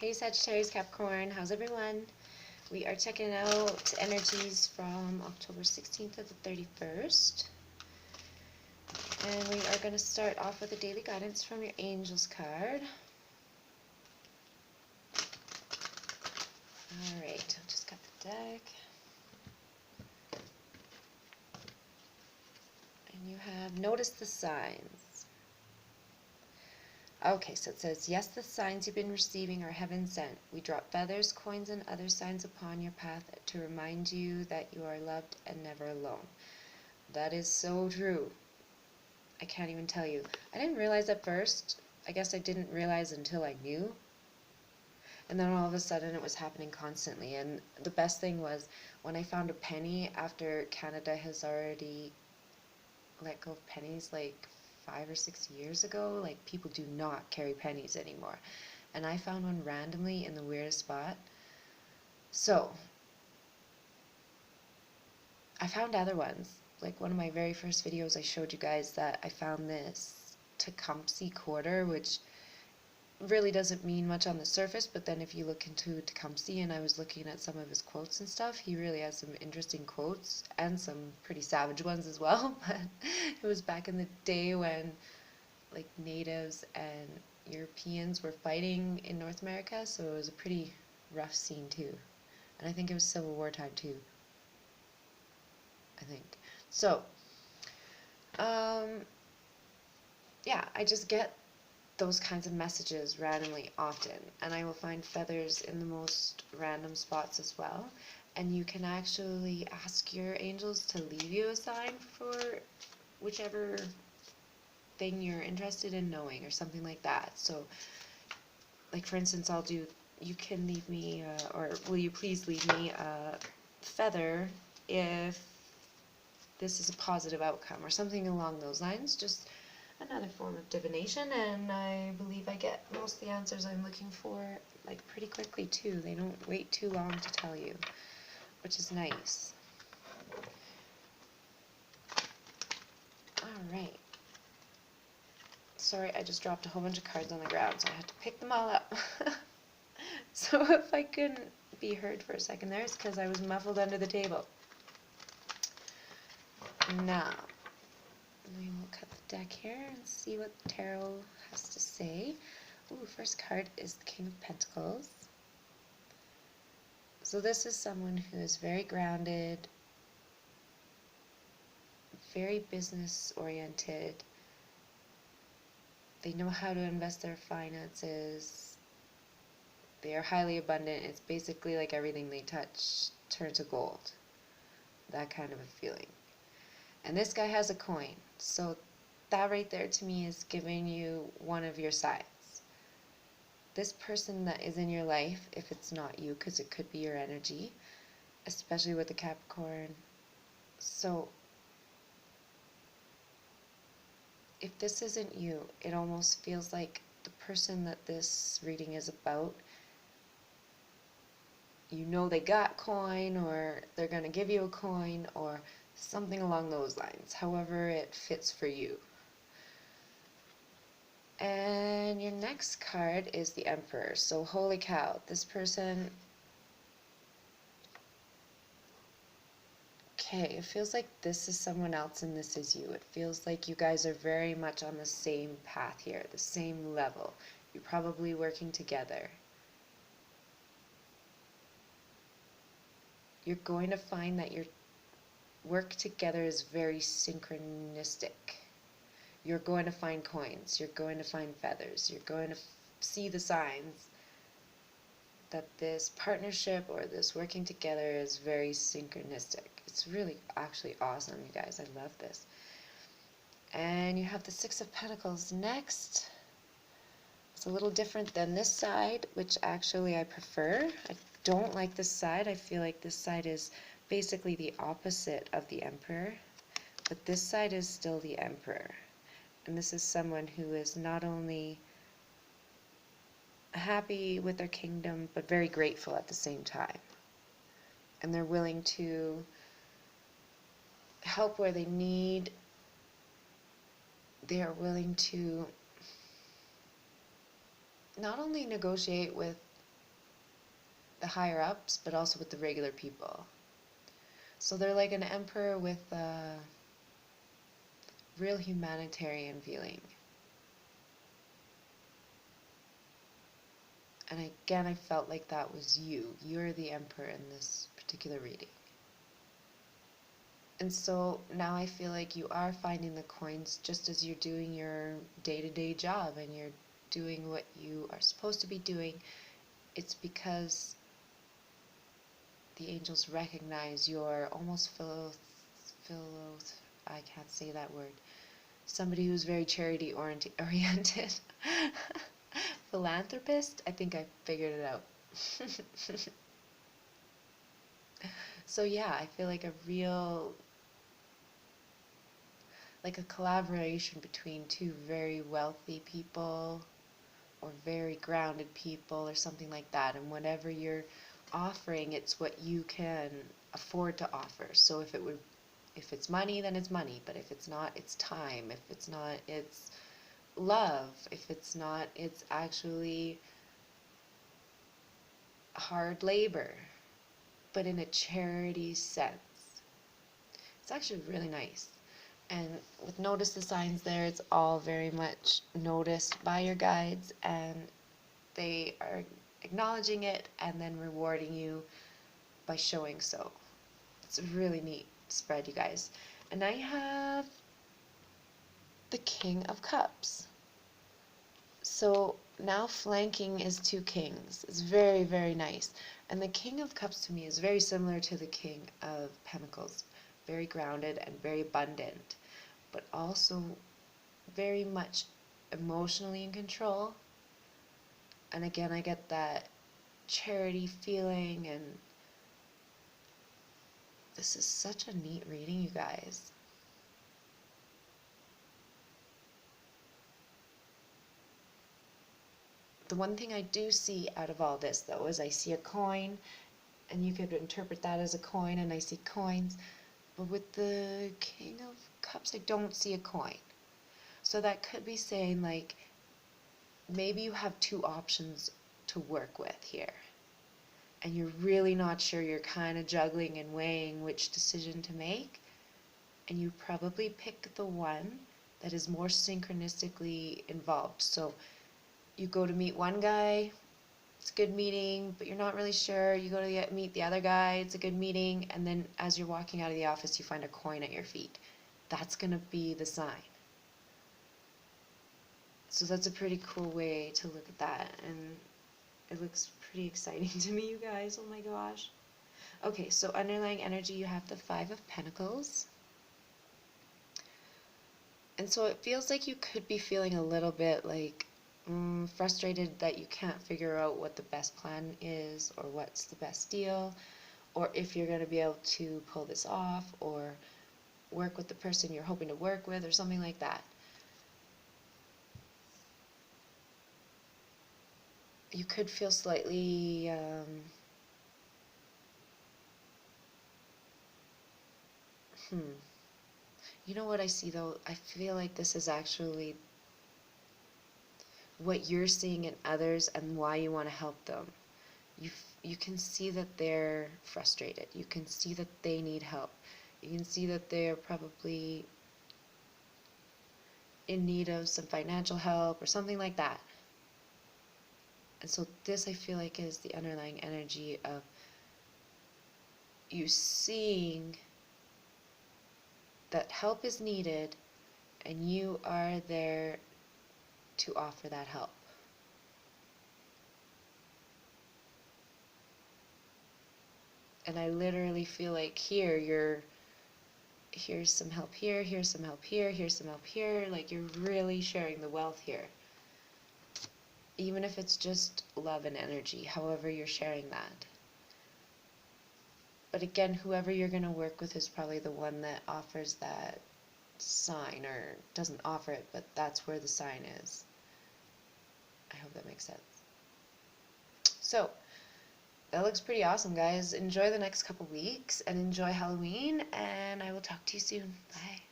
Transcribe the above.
Hey Sagittarius, Capricorn, how's everyone? We are checking out energies from October 16th to the 31st. And we are going to start off with a daily guidance from your Angels card. Alright, I've just got the deck. And you have noticed the signs. Okay, so it says, yes, the signs you've been receiving are heaven sent. We drop feathers, coins, and other signs upon your path to remind you that you are loved and never alone. That is so true. I can't even tell you. I didn't realize at first. I guess I didn't realize until I knew. And then all of a sudden it was happening constantly. And the best thing was when I found a penny after Canada has already let go of pennies like 5 or 6 years ago. Like, people do not carry pennies anymore. And I found one randomly in the weirdest spot. So I found other ones. Like one of my very first videos, I showed you guys that I found this Tecumseh quarter, which really doesn't mean much on the surface, but then if you look into Tecumseh, and I was looking at some of his quotes and stuff, he really has some interesting quotes and some pretty savage ones as well. But it was back in the day when like natives and Europeans were fighting in North America, so it was a pretty rough scene too. And I think it was Civil War time too, I think. So, yeah, I just get those kinds of messages randomly often, and I will find feathers in the most random spots as well. And you can actually ask your angels to leave you a sign for whichever thing you're interested in knowing or something like that. So, like for instance, I'll do, you can leave me, or will you please leave me a feather if this is a positive outcome, or something along those lines. Just another form of divination, and I believe I get most of the answers I'm looking for like pretty quickly too. They don't wait too long to tell you, which is nice. Alright. Sorry, I just dropped a whole bunch of cards on the ground, so I had to pick them all up. So if I couldn't be heard for a second there, it's because I was muffled under the table. Now, we will cut the deck here and see what the tarot has to say. Ooh, first card is the King of Pentacles. So this is someone who is very grounded, very business oriented. They know how to invest their finances. They are highly abundant. It's basically like everything they touch turns to gold. That kind of a feeling. And this guy has a coin. So that right there to me is giving you one of your sides. This person that is in your life, if it's not you, because it could be your energy, especially with the Capricorn. So if this isn't you, it almost feels like the person that this reading is about, you know they got coin, or they're going to give you a coin, or something along those lines, however it fits for you. And your next card is the Emperor. So holy cow, this person, okay, it feels like this is someone else and this is you. It feels like you guys are very much on the same path here, the same level. You're probably working together. You're going to find that your work together is very synchronistic. You're going to find coins. You're going to find feathers. You're going to see the signs that this partnership or this working together is very synchronistic. It's really actually awesome, you guys. I love this. And you have the Six of Pentacles next. It's a little different than this side, which actually I prefer. I don't like this side. I feel like this side is basically the opposite of the Emperor, but this side is still the Emperor. And this is someone who is not only happy with their kingdom, but very grateful at the same time. And they're willing to help where they need. They are willing to not only negotiate with the higher ups, but also with the regular people. So they're like an emperor with a real humanitarian feeling. And again, I felt like that was you. You're the emperor in this particular reading. And so now I feel like you are finding the coins just as you're doing your day-to-day job and you're doing what you are supposed to be doing. It's because the angels recognize your almost I can't say that word. Somebody who's very charity oriented. Philanthropist? I think I figured it out. So yeah, I feel like a real, like a collaboration between two very wealthy people or very grounded people or something like that. And whatever you're offering, it's what you can afford to offer. So if it's money, then it's money. But if it's not, it's time. If it's not, it's love. If it's not, it's actually hard labor, but in a charity sense. It's actually really nice. And with notice the signs there, it's all very much noticed by your guides, and they are acknowledging it and then rewarding you by showing so. It's a really neat spread, you guys. And I have the King of Cups. So now flanking is two kings. It's very, very nice. And the King of Cups to me is very similar to the King of Pentacles. Very grounded and very abundant, but also very much emotionally in control. And again, I get that charity feeling, and this is such a neat reading, you guys. The one thing I do see out of all this, though, is I see a coin, and you could interpret that as a coin, and I see coins. But with the King of Cups, I don't see a coin. So that could be saying, like, maybe you have two options to work with here. And you're really not sure. You're kind of juggling and weighing which decision to make. And you probably pick the one that is more synchronistically involved. So you go to meet one guy, it's a good meeting, but you're not really sure. You go to meet the other guy, it's a good meeting, and then as you're walking out of the office, you find a coin at your feet. That's going to be the sign. So that's a pretty cool way to look at that, and it looks pretty exciting to me, you guys. Oh my gosh. Okay, so underlying energy, you have the Five of Pentacles. And so it feels like you could be feeling a little bit like frustrated that you can't figure out what the best plan is or what's the best deal, or if you're going to be able to pull this off or work with the person you're hoping to work with or something like that. You could feel slightly you know what I see though? I feel like this is actually what you're seeing in others and why you want to help them. You can see that they're frustrated. You can see that they need help. You can see that they're probably in need of some financial help or something like that. And so this, I feel like, is the underlying energy of you seeing that help is needed and you are there to offer that help. And I literally feel like here's some help here, here's some help here, here's some help here. Like you're really sharing the wealth here. Even if it's just love and energy, however you're sharing that. But again, whoever you're going to work with is probably the one that offers that sign, or doesn't offer it, but that's where the sign is. I hope that makes sense. So, that looks pretty awesome, guys. Enjoy the next couple weeks and enjoy Halloween, and I will talk to you soon. Bye.